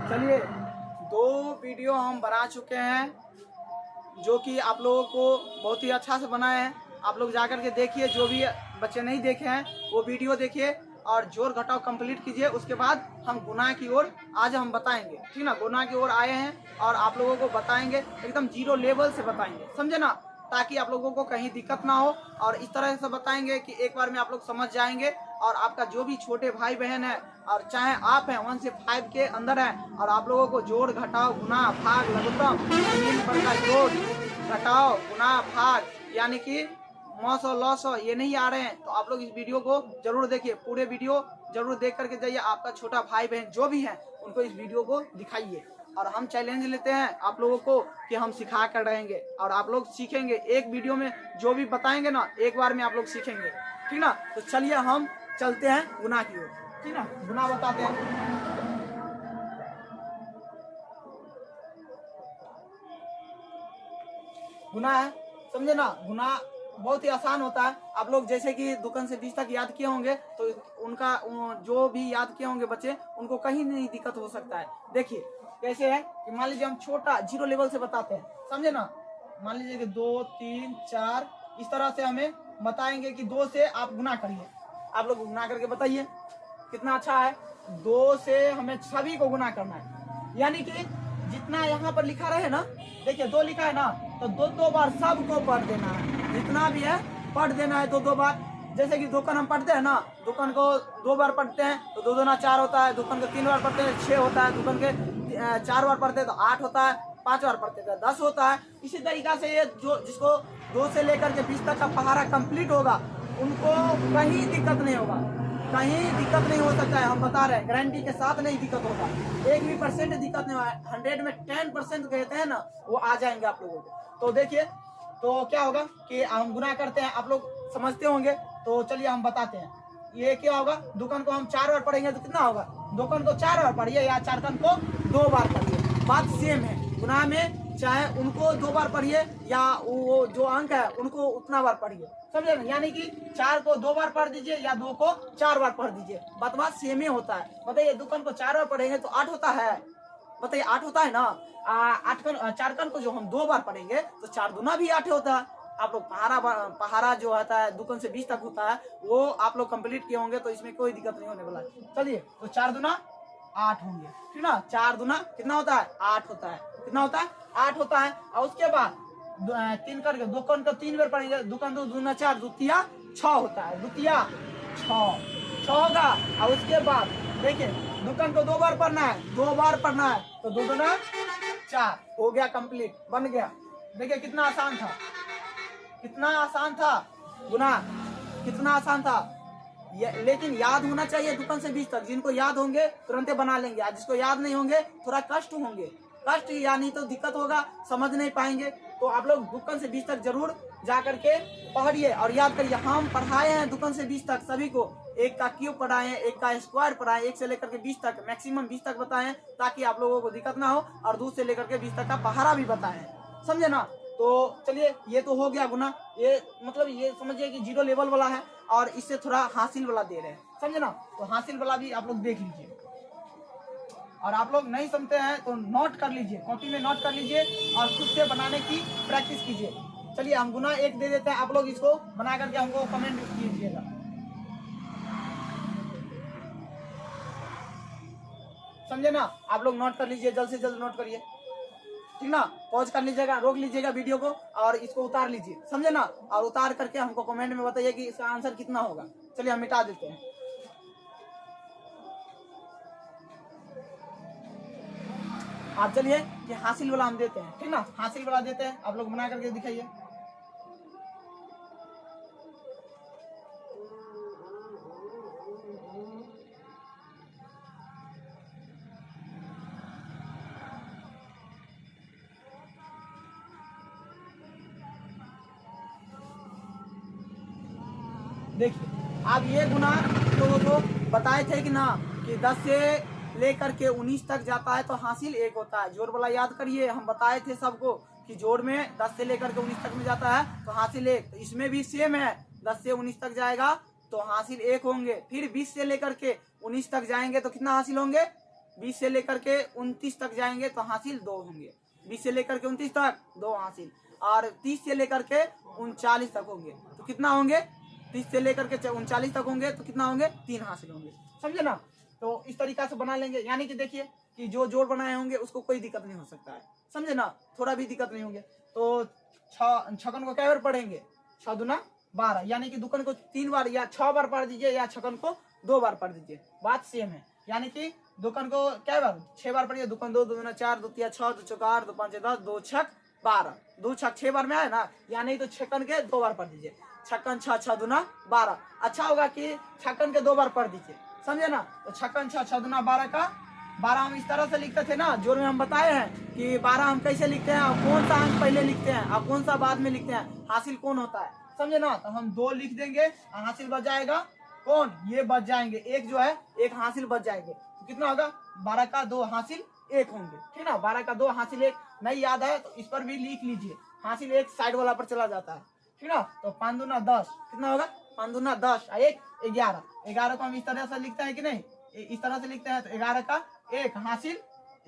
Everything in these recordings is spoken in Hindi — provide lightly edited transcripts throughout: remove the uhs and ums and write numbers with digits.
चलिए 2 वीडियो हम बना चुके हैं जो कि आप लोगों को बहुत ही अच्छा से बनाए हैं। आप लोग जाकर के देखिए, जो भी बच्चे नहीं देखे हैं वो वीडियो देखिए और जोड़ घटाव कंप्लीट कीजिए। उसके बाद हम गुना की ओर आज हम बताएंगे, ठीक ना। गुना की ओर आए हैं और आप लोगों को बताएंगे, एकदम जीरो लेवल से बताएंगे, समझे ना, ताकि आप लोगों को कहीं दिक्कत ना हो। और इस तरह से बताएंगे कि एक बार में आप लोग समझ जाएंगे। और आपका जो भी छोटे भाई बहन है और चाहे आप हैं 1 से 5 के अंदर हैं और आप लोगों को जोड़ घटाव गुना भाग लघुत्तम 3 प्रकार जोड़ घटाव गुना भाग यानी कि मौसौ लौसौ ये नहीं आ रहे हैं, तो आप लोग इस वीडियो को जरूर देखिए। पूरे वीडियो जरूर देख करके जाइए। आपका छोटा भाई बहन जो भी है उनको इस वीडियो को दिखाइए। और हम चैलेंज लेते हैं आप लोगों को कि हम सिखा कर रहेंगे और आप लोग सीखेंगे। एक वीडियो में जो भी बताएंगे ना, एक बार में आप लोग सीखेंगे, ठीक ना। तो चलिए हम चलते हैं गुना की ओर, ठीक ना। गुना बताते हैं। गुना है, समझे ना। गुना बहुत ही आसान होता है। आप लोग जैसे कि दुकान से 20 तक याद किए होंगे तो उनका जो भी याद किए होंगे बच्चे, उनको कहीं नहीं दिक्कत हो सकता है। देखिए कैसे है कि मान लीजिए हम छोटा जीरो लेवल से बताते हैं, समझे ना। मान लीजिए कि 2 3 4 इस तरह से हमें बताएंगे कि 2 से आप गुना करिए। आप लोग गुना करके बताइए कितना अच्छा है। 2 से हमें सभी को गुना करना है, यानी कि जितना यहाँ पर लिखा रहे ना, देखिए 2 लिखा है ना, तो 2 बार सबको पढ़ देना है। जितना भी है पढ़ देना है 2 बार। जैसे कि दुकान हम पढ़ते हैं ना, दुकान को 2 बार पढ़ते हैं तो 2 दूना 4 होता है। दुकान को 3 बार पढ़ते हैं 6 होता है। दुकान के 4 बार पढ़ते हैं तो 8 होता है। 5 बार पढ़ते हैं तो 10 होता है। इसी तरीका से ये जो जिसको 2 से लेकर के 20 तक का पहाड़ा कंप्लीट होगा उनको कहीं दिक्कत नहीं होगा, कहीं दिक्कत नहीं हो सकता है। हम बता रहे हैं, गारंटी के साथ नहीं दिक्कत होगा। 1 भी % दिक्कत नहीं होगा। 100 में 10% कहते हैं ना, वो आ जाएंगे आप लोगों को। तो देखिए, तो क्या होगा कि हम गुना करते हैं, आप लोग समझते होंगे। तो चलिए हम बताते हैं। ये क्या होगा, दुकान को हम 4 बार पढ़ेंगे तो कितना होगा। दुकान को 4 बार पढ़िए या चारकन को 2 बार पढ़िए, बात सेम है। गुना में चाहे उनको 2 बार पढ़िए या वो जो अंक है उनको उतना बार पढ़िए, समझे ना। यानी कि 4 को 2 बार पढ़ दीजिए या 2 को 4 बार पढ़ दीजिए, बात सेम ही होता है। बताइए दुकान को 4 बार पढ़ेंगे तो 8 होता है। बताइए 8 होता है ना। 8 चारकन को जो हम 2 बार पढ़ेंगे तो 4 दूना भी 8 होता है। आप लोग पहाड़ा जो होता है दुकान से 20 तक होता है, वो आप लोग कंप्लीट किए होंगे तो इसमें कोई दिक्कत नहीं होने वाला है। चलिए, तो 4 दूना 8 होंगे, ठीक ना। 4 दूना कितना होता है, 8 होता है। कितना होता है, 8 होता है। और उसके बाद 3 करके दुकान को 3 बार पढ़ेंगे। दुकान 2 दूना 4, द्वितीया 6 होता है। द्वितीया 6 होगा। और उसके बाद देखिए दुकान को 2 बार पढ़ना है, 2 बार पढ़ना है तो 2 दूना 4 हो गया, कंप्लीट बन गया। देखिए कितना आसान था, कितना आसान था गुना, कितना आसान था। लेकिन याद होना चाहिए दुकान से 20 तक। जिनको याद होंगे तुरंत बना लेंगे, और जिसको याद नहीं होंगे थोड़ा कष्ट होंगे, कष्ट यानी तो दिक्कत होगा, समझ नहीं पाएंगे। तो आप लोग दुकान से 20 तक जरूर जा करके पढ़िए और याद करिए। हम पढ़ाए हैं दुकान से 20 तक सभी को। 1 का क्यूब पढ़ाए हैं, 1 का स्क्वायर पढ़ाए, 1 से लेकर के 20 तक, मैक्सिमम 20 तक बताए, ताकि आप लोगों को दिक्कत ना हो। और 2 से लेकर के 20 तक का पहाड़ा भी बताए, समझे ना। तो चलिए ये तो हो गया गुना। ये मतलब ये समझिए कि जीरो लेवल वाला है और इससे थोड़ा हासिल वाला दे रहे हैं, समझे ना। तो हासिल वाला भी आप लोग देख लीजिए। और आप लोग नहीं समझते हैं तो नोट कर लीजिए, कॉपी में नोट कर लीजिए और खुद से बनाने की प्रैक्टिस कीजिए। चलिए हम गुना 1 दे देते हैं, आप लोग इसको बना करके हमको कमेंट कीजिएगा। समझे ना। आप लोग नोट कर लीजिए, जल्द से जल्द नोट करिए, ठीक ना। पॉज कर लीजिएगा, रोक लीजिएगा वीडियो को और इसको उतार लीजिए, समझे ना। और उतार करके हमको कमेंट में बताइए कि इसका आंसर कितना होगा। चलिए हम मिटा देते हैं। आप चलिए कि हासिल वाला हम देते हैं, ठीक ना। हासिल वाला देते हैं, आप लोग बना करके दिखाइए। देखिए आप ये गुना लोगों को बताए थे कि ना कि 10 से लेकर के 19 तक जाता है तो हासिल 1 होता है। जोड़ वाला याद करिए, हम बताए थे सबको कि जोड़ में 10 से लेकर के 19 तक में जाता है तो हासिल 1। तो इसमें भी सेम है, 10 से 19 तक जाएगा तो हासिल 1 होंगे। फिर 20 से लेकर के 19 तक जाएंगे तो कितना हासिल होंगे, 20 से लेकर के 29 तक जाएंगे तो हासिल 2 होंगे। 20 से लेकर के 29 तक 2 हासिल, और 30 से लेकर के 39 तक होंगे तो कितना होंगे, 30 से लेकर के 39 तक होंगे तो कितना होंगे, 3 हासिल होंगे। समझे ना। तो इस तरीका से बना लेंगे, यानी कि देखिए कि जो जोड़ बनाए होंगे उसको कोई दिक्कत नहीं हो सकता है। समझे ना, थोड़ा भी दिक्कत नहीं होंगे। तो छकन को क्या बार पढ़ेंगे, 6 दूना 12, यानी कि दुकन को 3 बार या 6 बार पढ़ दीजिए या छकन को 2 बार पढ़ दीजिए, बात सेम है। यानी कि दुकन को क्या बार 6 बार पढ़िए, दुकन 2 दूना 4, 2 तिया 6, 2 चौका 8, 2 5 10, 2 छक 12, 2 छक 6 बार में आए ना, या नहीं तो छक्कन के 2 बार पढ़ दीजिए। छक्कन 6, 6 दूना 12। अच्छा होगा कि छक्कन के 2 बार पढ़ दीजिए, समझे ना। तो छक्कन 6, 6 दूना 12 का 12 हम इस तरह से लिखते थे ना, जोड़ में हम बताए हैं कि 12 हम कैसे लिखते हैं, कौन सा अंक पहले लिखते हैं और कौन सा बाद में लिखते हैं, हासिल कौन होता है, समझे ना। तो हम 2 लिख देंगे, हासिल बच जाएगा कौन, ये बच जाएंगे, एक जो है एक हासिल बच जाएंगे। तो कितना होगा, 12 का 2 हासिल 1 होंगे, ठीक ना। 12 का 2 हासिल 1 नहीं याद है तो इस पर भी लिख लीजिए, हासिल 1 साइड वाला पर चला जाता है, ठीक ना। तो 5 दूना 10, कितना होगा, 5 दूना 10, 1 11। 11 को हम इस तरह से लिखते हैं कि नहीं, इस तरह से लिखते हैं। तो 11 का 1 हासिल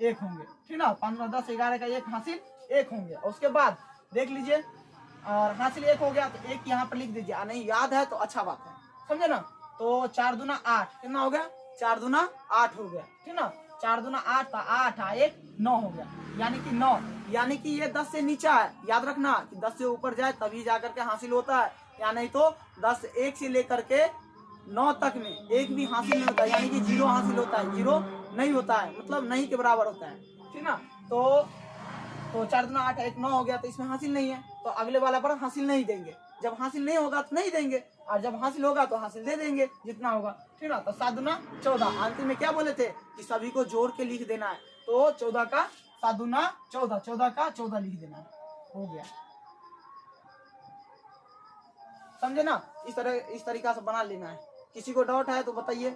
1 होंगे, ठीक ना। 5 दूना 10, 11 का 1 हासिल 1 होंगे। उसके बाद देख लीजिए, और हासिल 1 हो गया तो 1 यहाँ पर लिख दीजिए, नहीं याद है तो अच्छा बात है, समझे ना। तो 4 दूना 8, कितना हो गया, 4 दूना 8 हो गया, ठीक ना। 4 दूना 8 था, 8 1 9 हो गया, यानी कि 9, यानी कि ये 10 से नीचा है, याद रखना कि 10 से ऊपर जाए तभी जाकर के हासिल होता है, या नहीं तो 10 1 से लेकर के 9 तक में एक भी हासिल नहीं होता है, यानी कि 0 हासिल होता है, 0 नहीं होता है, मतलब नहीं के बराबर होता है, ठीक ना। तो 4 दूना 8 1 9 हो गया, तो इसमें हासिल नहीं है, तो अगले वाला पर हासिल नहीं देंगे। जब हासिल नहीं होगा तो नहीं देंगे, और जब हासिल होगा तो हासिल दे देंगे जितना होगा, ठीक ना। तो 7 दूना 14, अंतिम में क्या बोले थे कि सभी को जोड़ के लिख देना है, तो 14 का 7 दूना 14, 14 का 14 लिख देना है, हो गया, समझे ना। इस तरीका से बना लेना है। किसी को डाउट है तो बताइए,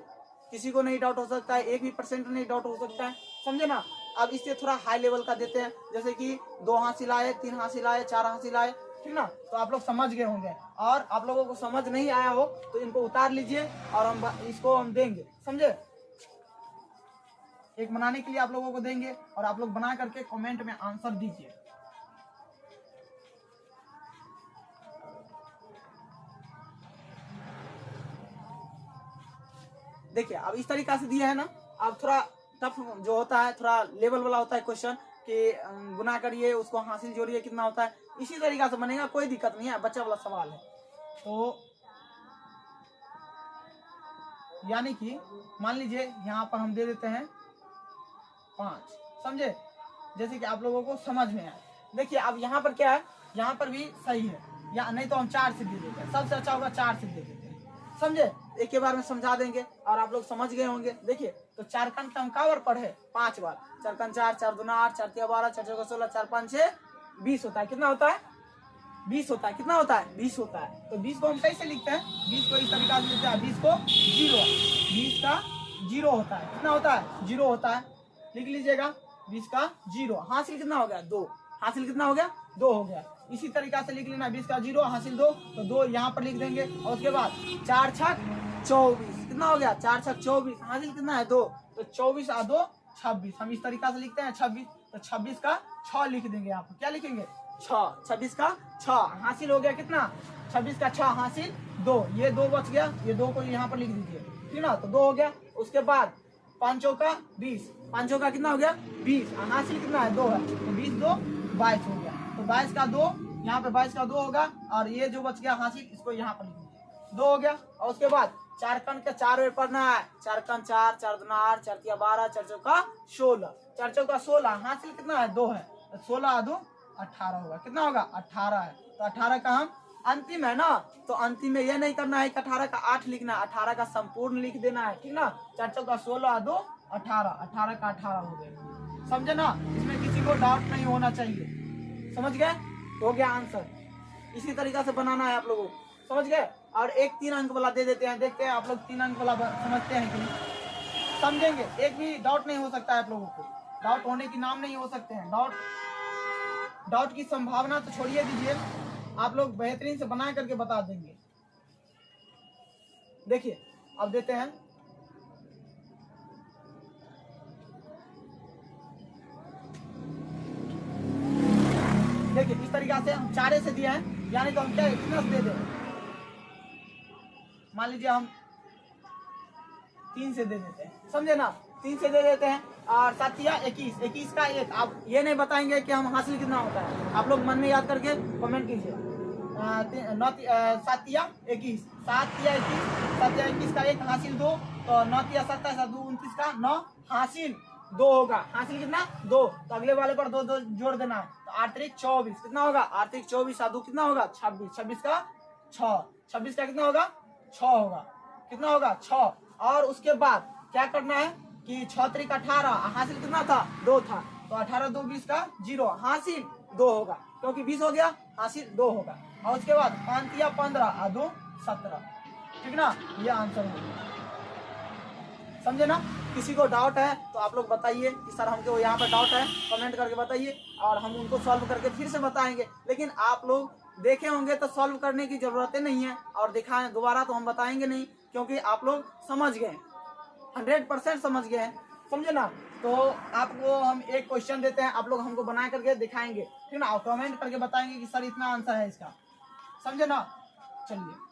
किसी को नहीं डाउट हो सकता है, 1% नहीं डाउट हो सकता है, समझे ना। अब इससे थोड़ा हाई लेवल का देते हैं, जैसे कि 2 हासिल आए, 3 हासिल आए, 4 हासिल आए, ठीक ना। तो आप लोग समझ गए होंगे, और आप लोगों को समझ नहीं आया हो तो इनको उतार लीजिए और इसको हम देंगे, समझे। एक बनाने के लिए आप लोगों को देंगे और आप लोग बना करके कमेंट में आंसर दीजिए। देखिए अब इस तरीका से दिया है ना, अब थोड़ा टफ जो होता है, थोड़ा लेवल वाला होता है क्वेश्चन कि गुना करिए उसको हासिल जोड़िए कितना होता है, इसी तरीका से बनेगा, कोई दिक्कत नहीं है, बच्चा वाला सवाल है। तो यानी कि मान लीजिए यहाँ पर हम दे देते हैं 5, समझे, जैसे कि आप लोगों को समझ में आए। देखिए अब यहाँ पर क्या है, यहाँ पर भी सही है, या नहीं तो हम 4 से दे देते हैं, सबसे अच्छा होगा 4 से दे देते हैं, समझे। एक के बार में समझा देंगे और आप लोग समझ गए होंगे। देखिए तो 4 का हम का बार पढ़े, 5 बार, 4 का 4, 4 दूना 8, 4 तिया 12, 4 चौका 16, 4 5 6 20 होता है, कितना होता है, 20 होता है, कितना होता है, 20 होता है। तो 20 को हम कैसे लिखते हैं, 20 को इस तरीका से लिखते हैं, 20 को 0, 20 का 0 होता है, कितना होता है, 0 होता है, लिख लीजिएगा 20 का 0। हासिल कितना हो गया, 2, हासिल कितना हो गया, 2 हो गया। इसी तरीका से लिख लेना, 20 का 0 हासिल 2, तो 2 यहाँ पर लिख देंगे, और उसके बाद 4 छक 24, कितना हो गया, 4 छक 24, हासिल कितना है 2, तो 24 आ 2 26, हम इस तरीका से लिखते हैं 26, तो 26 का 6 लिख देंगे, आप क्या लिखेंगे 6, 26 का 6 हासिल हो गया, कितना 26 का 6 हासिल 2, ये 2 बच गया, ये 2 को यहाँ पर लिख दीजिए, ठीक ना। तो 2 हो गया, उसके बाद 5 चौका 20, 5 चौका कितना हो गया 20, हासिल कितना है 2 है, तो 20 2 22 हो गया, तो 22 का 2 यहाँ पे 22 का 2 होगा, और ये जो बच गया हासिल इसको यहाँ पर लिख दीजिए, 2 हो गया। और उसके बाद 4 कन का 4 बार पढ़ना है, 4 कन 4, 4 दूना 8, 4 तिया 12, 4 चौका 16, 4 चौका 16, हासिल कितना है 2 है, तो 16 2 18 होगा, कितना होगा 18 है। तो 18 का हम अंतिम है ना, तो अंतिम में ये नहीं करना है कि 18 का 8 लिखना है, 18 का संपूर्ण लिख देना है, ठीक ना। 4 चौका 16 2 18, 18 का 18 हो गया, समझे ना। इसमें किसी को डाउट नहीं होना चाहिए, समझ गए, हो गया आंसर। इसी तरीका से बनाना है आप लोगों को, समझ गए। और एक 3 अंक वाला दे देते हैं, देखते हैं आप लोग 3 अंक वाला समझते हैं कि नहीं, समझेंगे। एक भी डाउट नहीं हो सकता है आप लोगों को, डाउट होने की नाम नहीं हो सकते हैं, डाउट की संभावना तो छोड़िए दीजिए, आप लोग बेहतरीन से बना करके बता देंगे। देखिए अब देते हैं से हम 4 से दिए हैं, यानी तो हम क्या कितना से दे दें, मान लीजिए हम 3 से दे देते हैं, समझे ना, 3 से दे देते हैं। और 7 या 21, 21 का 1, आप ये नहीं बताएंगे कि हम हासिल कितना होता है, आप लोग मन में याद करके कमेंट कीजिए। 7 या 21, 7 या 21, 7 या 21 का 1 हासिल 2, तो 9 या 27, 2 29 का 9 हासिल 2 होगा। हासिल कितना 2, तो अगले वाले पर 2 2 जोड़ देना है, तो 8 3 24 कितना होगा, 8 3 24, 2 कितना होगा 26, 26 का 6, 26 का कितना होगा 6 होगा, कितना होगा 6। और उसके बाद क्या करना है कि 6 3 18, हासिल कितना था 2 था, तो 18 2 20 का 0, हासिल 2 होगा, क्योंकि 20 हो गया हासिल 2 होगा। और उसके बाद 5 या 15, 2 17, ठीक ना, ये आंसर होगा, समझे ना। किसी को डाउट है तो आप लोग बताइए कि सर हमको यहाँ पर डाउट है, कमेंट करके बताइए और हम उनको सॉल्व करके फिर से बताएंगे। लेकिन आप लोग देखे होंगे तो सॉल्व करने की जरूरतें नहीं है, और दिखाएं दोबारा तो हम बताएंगे नहीं, क्योंकि आप लोग समझ गए, 100% समझ गए हैं, समझे ना। तो आपको हम एक क्वेश्चन देते हैं, आप लोग हमको बना करके दिखाएंगे, ठीक ना, और कमेंट करके बताएंगे कि सर इतना आंसर है इसका, समझे ना। चलिए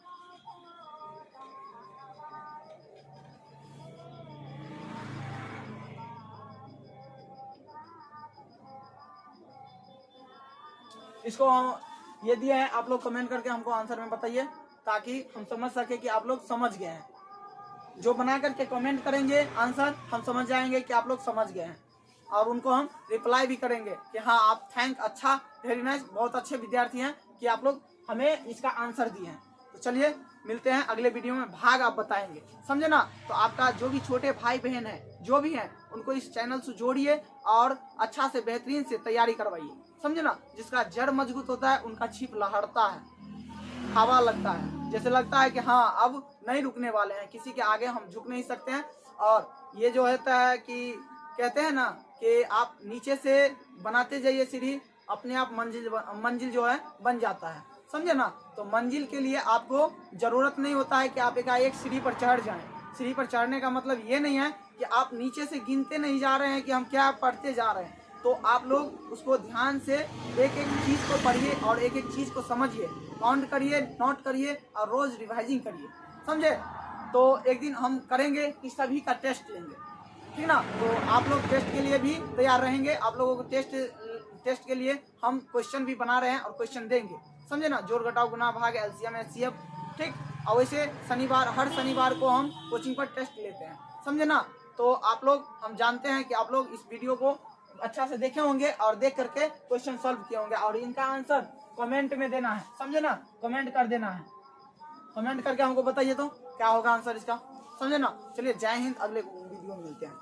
इसको हम ये दिए हैं, आप लोग कमेंट करके हमको आंसर में बताइए, ताकि हम समझ सके कि आप लोग समझ गए हैं। जो बना करके कमेंट करेंगे आंसर, हम समझ जाएंगे कि आप लोग समझ गए हैं, और उनको हम रिप्लाई भी करेंगे कि हाँ आप थैंक, अच्छा, वेरी नाइस, बहुत अच्छे विद्यार्थी हैं कि आप लोग हमें इसका आंसर दिए हैं। तो चलिए मिलते हैं अगले वीडियो में, भाग आप बताएंगे, समझे ना। तो आपका जो भी छोटे भाई बहन है, जो भी हैं, उनको इस चैनल से जोड़िए और अच्छा से बेहतरीन से तैयारी करवाइए, समझे ना। जिसका जड़ मजबूत होता है उनका छिप लहरता है, हवा लगता है, जैसे लगता है कि हाँ अब नहीं रुकने वाले हैं, किसी के आगे हम झुक नहीं सकते हैं। और ये जो होता है कि कहते हैं ना कि आप नीचे से बनाते जाइए सीढ़ी, अपने आप मंजिल जो है बन जाता है, समझे ना। तो मंजिल के लिए आपको जरूरत नहीं होता है कि आप एक सीढ़ी पर चढ़ जाएं। सीढ़ी पर चढ़ने का मतलब ये नहीं है कि आप नीचे से गिनते नहीं जा रहे हैं कि हम क्या पढ़ते जा रहे हैं। तो आप लोग उसको ध्यान से एक एक चीज को पढ़िए और एक एक चीज को समझिए, काउंट करिए, नोट करिए और रोज रिवाइजिंग करिए, समझे। तो एक दिन हम करेंगे कि सभी का टेस्ट लेंगे, ठीक ना। तो आप लोग टेस्ट के लिए भी तैयार रहेंगे, आप लोगों को टेस्ट के लिए हम क्वेश्चन भी बना रहे हैं और क्वेश्चन देंगे, समझे ना। जोड़ घटाव गुना भाग एलसीएम एचसीएफ, ठीक। और वैसे शनिवार, हर शनिवार को हम कोचिंग पर टेस्ट लेते हैं, समझे ना। तो आप लोग, हम जानते हैं कि आप लोग इस वीडियो को अच्छा से देखे होंगे और देख करके क्वेश्चन सॉल्व किए होंगे, और इनका आंसर कमेंट में देना है, समझे ना, कमेंट कर देना है, कमेंट करके हमको बताइए तो क्या होगा आंसर इसका, समझे ना। चलिए जय हिंद, अगले वीडियो में मिलते हैं।